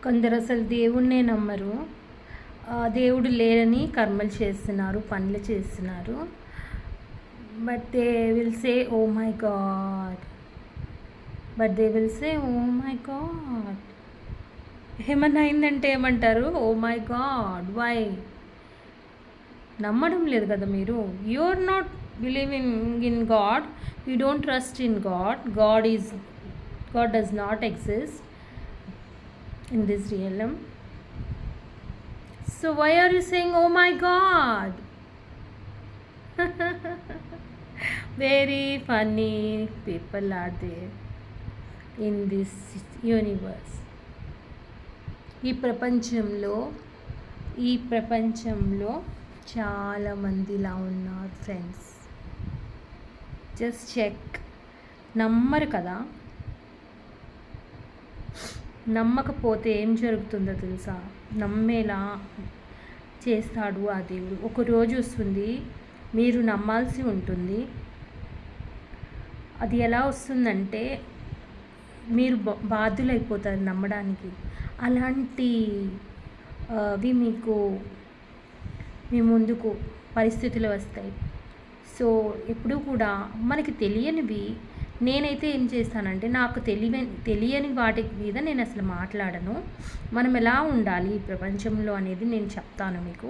కొందరు అసలు దేవుణ్ణే నమ్మరు. దేవుడు లేరని కర్మలు చేస్తున్నారు, పనులు చేస్తున్నారు. But they will say oh my God, ఏమన్నా అయిందంటే ఏమంటారు? Oh my God, why? నమ్మడం లేదు కదా మీరు. You are not believing in God, you don't trust in God. God does not exist in this realm. So why are you saying oh my god? Very funny people are there in this universe. ఈ ప్రపంచంలో చాలా మంది ఇలా ఉన్నారు friends. Just check. నమ్మరు కదా. నమ్మకపోతే ఏం జరుగుతుందో తెలుసా? నమ్మేలా చేస్తాడు ఆ దేవుడు. ఒక రోజు వస్తుంది, మీరు నమ్మాల్సి ఉంటుంది. అది ఎలా వస్తుందంటే మీరు బాధ్యులైపోతారు నమ్మడానికి. అలాంటివి మీ ముందుకు పరిస్థితులు వస్తాయి. సో ఎప్పుడూ కూడా మనకి తెలియనివి నేనైతే ఏం చేస్తానంటే, నాకు తెలియని వాటి మీద నేను అసలు మాట్లాడను. మనం ఎలా ఉండాలి ఈ ప్రపంచంలో అనేది నేను చెప్తాను మీకు.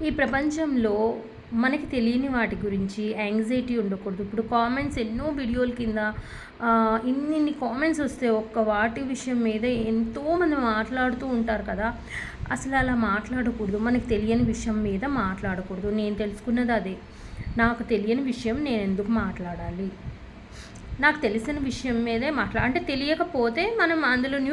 ఈ ప్రపంచంలో మనకి తెలియని వాటి గురించి యాంగ్జైటీ ఉండకూడదు. ఇప్పుడు కామెంట్స్ ఎన్నో వీడియోల కింద ఇన్ని కామెంట్స్ వస్తే ఒక్క వాటి విషయం మీద ఎంతోమంది మాట్లాడుతూ ఉంటారు కదా. అసలు అలా మాట్లాడకూడదు. మనకి తెలియని విషయం మీద మాట్లాడకూడదు. నేను తెలుసుకున్నది అదే. నాకు తెలియని విషయం నేను ఎందుకు మాట్లాడాలి? నాకు తెలిసిన విషయం మీదే అంటే తెలియకపోతే మనం అందులో